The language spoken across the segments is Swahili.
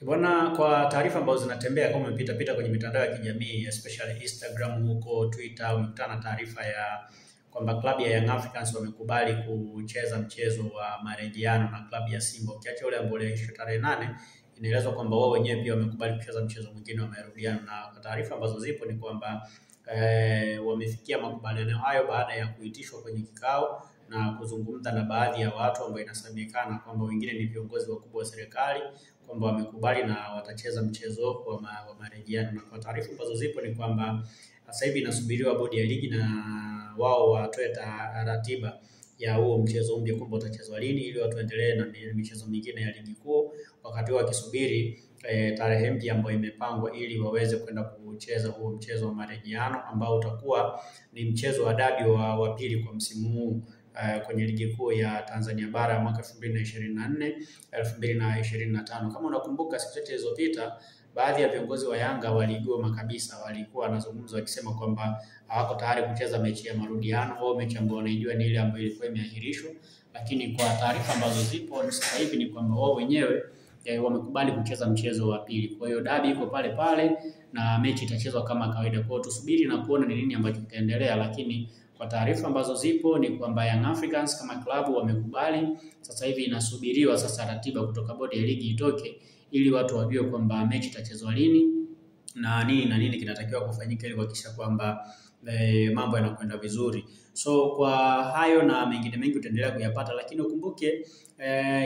Bwana, kwa taarifa ambazo zinatembea kama umepita pita kwenye mitandao ya kijamii especially Instagram huko Twitter, umekutana na taarifa ya kwamba klabu ya Young Africans wamekubali kucheza mchezo wa marejeano na klabu ya Simba. Ukiacha ule ambao uliahirishwa tarehe 8, inaelezwa kwamba wao wenyewe pia wamekubali kucheza mchezo mwingine wa marudiano, na taarifa ambazo zipo ni kwamba wamefikia makubaliano hayo baada ya kuitishwa kwenye kikao na kuzungumza na baadhi ya watu ambao inasemekana kwamba wengine ni viongozi wakubwa wa serikali, kwamba wamekubali na watacheza mchezo wa marejeano. Na kwa taarifa ambazo zipo ni kwamba sasa hivi inasubiriwa bodi ya ligi na wao watoe ratiba ya huo mchezo mpya kwamba utachezwa lini, ili watu endelee na michezo mingine ya ligi kuu, wakati wakisubiri tarehe mpya ambayo imepangwa ili waweze kwenda kucheza huo mchezo wa marejeano ambao utakuwa ni mchezo wa dabi wa pili kwa msimu huu kwenye ligi kuu ya Tanzania bara mwaka 2024 2025. Kama unakumbuka, siku chache zilizopita baadhi ya viongozi wa Yanga waligoma kabisa, walikuwa wanazungumza wakisema kwamba hawako tayari kucheza mechi ya marudiano au mechi ambayo wanaijua ni ile ambayo ilikuwa imeahirishwa. Lakini kwa taarifa ambazo zipo sasa hivi ni kwamba wao wenyewe wamekubali kucheza mchezo wa pili. Kwa hiyo dabi iko pale pale na mechi itachezwa kama kawaida. Kwa hiyo tusubiri na kuona ni nini ambacho kitaendelea, lakini kwa taarifa ambazo zipo ni kwamba Young Africans kama klabu wamekubali. Sasa hivi inasubiriwa sasa ratiba kutoka bodi ya ligi itoke ili watu wajue kwamba mechi itachezwa lini na nini kinatakiwa kufanyika ili kuhakikisha kwamba mambo yanakwenda vizuri. So kwa hayo na mengine mengi utaendelea kuyapata, lakini ukumbuke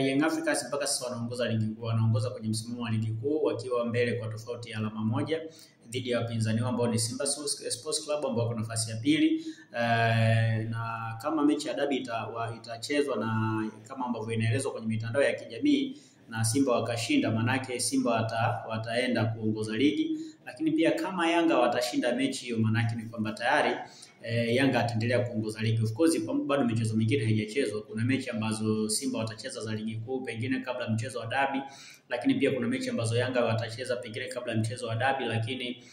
Young Africans mpaka sasa wanaongoza ligi kuu, wanaongoza kwenye msimamo wa ligi kuu wakiwa mbele kwa tofauti ya alama moja dhidi ya wapinzani wao ambao ni Simba Sports Club ambao wako nafasi ya pili. Na kama mechi ya dabi itachezwa na kama ambavyo inaelezwa kwenye mitandao ya kijamii na Simba wakashinda, manake Simba wataenda kuongoza ligi. Lakini pia kama Yanga watashinda mechi hiyo, manake ni kwamba tayari Yanga ataendelea kuongoza ligi. Of course bado michezo mingine haijachezwa. Kuna mechi ambazo Simba watacheza za ligi kuu pengine kabla mchezo wa dabi, lakini pia kuna mechi ambazo Yanga watacheza pengine kabla mchezo wa dabi. Lakini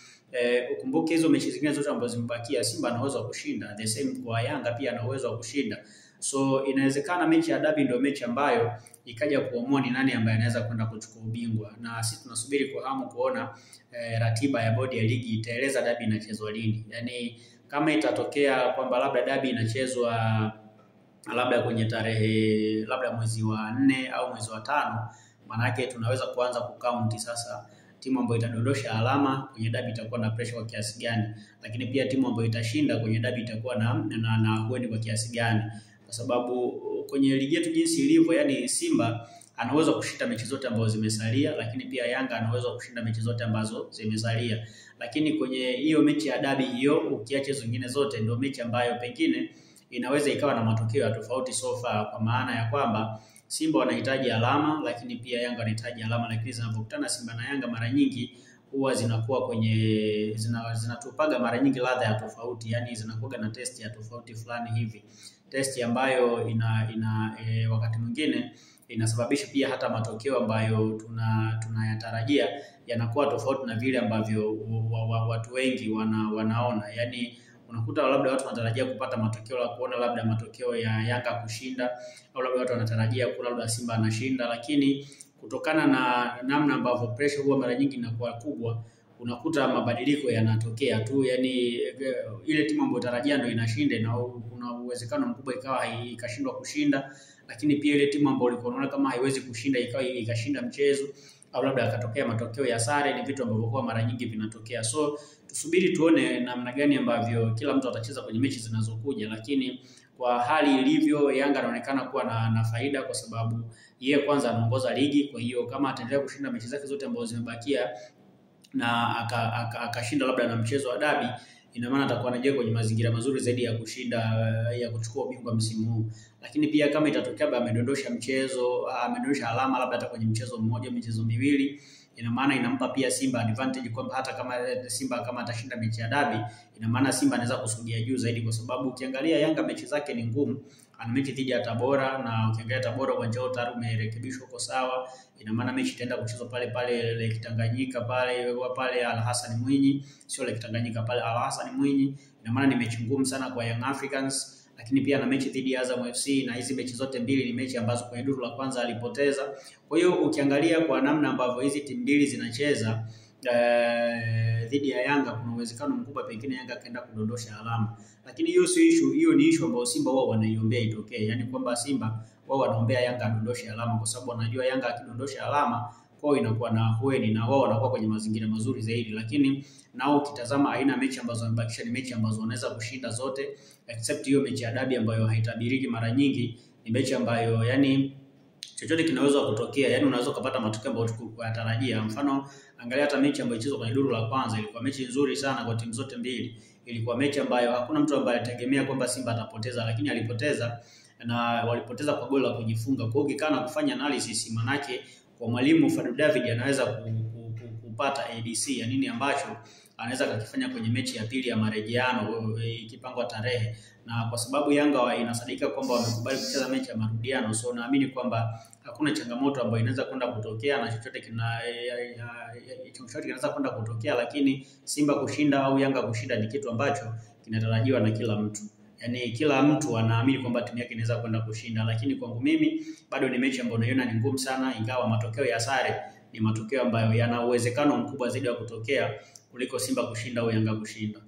ukumbuke hizo mechi zingine zote ambazo zimebakia Simba ana uwezo wa kushinda, the same kwa Yanga pia ana uwezo wa kushinda. So inawezekana mechi ya dabi ndio mechi ambayo ikaja kuamua ni nani ambaye anaweza kwenda kuchukua ubingwa, na sisi tunasubiri kwa hamu kuona ratiba ya bodi ya ligi itaeleza dabi inachezwa lini. Yaani kama itatokea kwamba labda dabi inachezwa labda kwenye tarehe labda mwezi wa 4 au mwezi wa 5, maana yake tunaweza kuanza kukaunti sasa timu ambayo itadondosha alama kwenye dabi itakuwa na pressure kwa kiasi gani, lakini pia timu ambayo itashinda kwenye dabi itakuwa na hueni kwa kiasi gani. Kwa sababu kwenye ligi yetu jinsi ilivyo, yani Simba anaweza kushinda mechi zote ambazo zimesalia, lakini pia Yanga anaweza kushinda mechi zote ambazo zimesalia. Lakini kwenye hiyo mechi ya dabi hiyo, ukiacha zingine zote, ndio mechi ambayo pengine inaweza ikawa na matokeo ya tofauti so far, kwa maana ya kwamba Simba wanahitaji alama, lakini pia Yanga wanahitaji alama. Lakini zinapokutana Simba na Yanga mara nyingi huwa zinakuwa kwenye zinatupaga mara nyingi ladha ya tofauti, yani zinakuwa na test ya tofauti fulani hivi, test ambayo wakati mwingine inasababisha pia hata matokeo ambayo tunayatarajia yanakuwa tofauti na vile ambavyo watu wengi wanaona. Yani unakuta labda watu wanatarajia kupata matokeo la kuona labda matokeo ya Yanga kushinda, au labda watu wanatarajia kuona labda Simba anashinda, lakini kutokana na namna ambavyo pressure huwa mara nyingi inakuwa kubwa, unakuta mabadiliko yanatokea tu. Yani ile timu ambayo tarajia ndio inashinda, na kuna uwezekano mkubwa ikawa ikashindwa kushinda, lakini pia ile timu ambayo ulikuwa unaona kama haiwezi kushinda ikawa ikashinda mchezo, au labda akatokea matokeo ya sare. Ni vitu ambavyo kwa mara nyingi vinatokea. So tusubiri tuone namna gani ambavyo kila mtu atacheza kwenye mechi zinazokuja, lakini kwa hali ilivyo Yanga anaonekana kuwa na faida kwa sababu yeye kwanza anaongoza ligi. Kwa hiyo kama ataendelea kushinda mechi zake zote ambazo zimebakia na akashinda labda na mchezo wa dabi, ina maana atakuwa anajiweka kwenye mazingira mazuri zaidi ya kushinda ya kuchukua ubingwa msimu huu. Lakini pia kama itatokea labda amedondosha alama labda hata kwenye mchezo mmoja, michezo miwili, ina maana inampa pia Simba advantage kwamba hata kama Simba kama atashinda mechi ya dabi, ina maana Simba anaweza kusogea juu zaidi, kwa sababu ukiangalia Yanga mechi zake ni ngumu. Ana mechi dhidi ya Tabora, na ukiangalia Tabora uwanja wao tayari umerekebishwa uko sawa. Ina maana mechi itaenda kuchezwa pale Lake Tanganyika pale Al Hassan Mwinyi, sio Lake Tanganyika, pale Al Hassan Mwinyi. Ina maana ni mechi ngumu sana kwa Young Africans. lakini pia na mechi dhidi ya Azam FC, na hizi mechi zote mbili ni mechi ambazo kwenye duru la kwanza alipoteza. Kwa hiyo ukiangalia kwa namna ambavyo hizi timu mbili zinacheza dhidi ya Yanga, kuna uwezekano mkubwa pengine Yanga kaenda kudondosha alama. Lakini hiyo si issue, hiyo ni issue ambayo Simba wao wanaiombea itokee. Yaani kwamba Simba wao wanaombea Yanga adondoshe alama kwa sababu wanajua Yanga akidondosha alama kwao inakuwa na hueni na wao wanakuwa kwenye mazingira mazuri zaidi. Lakini nao ukitazama aina mechi ambazo wamebakisha ni mechi ambazo wanaweza kushinda zote, except hiyo mechi ya dabi ambayo haitabiriki mara nyingi. Ni mechi ambayo yani chochote kinaweza kutokea, yani unaweza kupata matokeo ambayo tukuyatarajia. Mfano, angalia hata mechi ambayo ilichezwa kwenye duru la kwanza, ilikuwa mechi nzuri sana kwa timu zote mbili. Ilikuwa mechi ambayo hakuna mtu ambaye alitegemea kwamba Simba atapoteza, lakini alipoteza, na walipoteza kwa goli la kujifunga. Kwa hiyo ukikana kufanya analysis, manake kwa mwalimu Fadlu David anaweza kupata ABC ya nini ambacho anaweza kukifanya kwenye mechi ya pili ya marejeano ikipangwa tarehe. Na kwa sababu Yanga inasadika kwamba wamekubali kucheza mechi ya marudiano, so naamini kwamba hakuna changamoto ambayo inaweza kwenda kutokea na chochote kinaweza kwenda kutokea. Lakini Simba kushinda au Yanga kushinda ni kitu ambacho kinatarajiwa na kila mtu. Yaani kila mtu anaamini kwamba timu yake inaweza kwenda kushinda, lakini kwangu mimi bado ni mechi ambayo naiona ni ngumu sana, ingawa matokeo ya sare ni matokeo ambayo yana uwezekano mkubwa zaidi wa kutokea kuliko Simba kushinda au Yanga kushinda.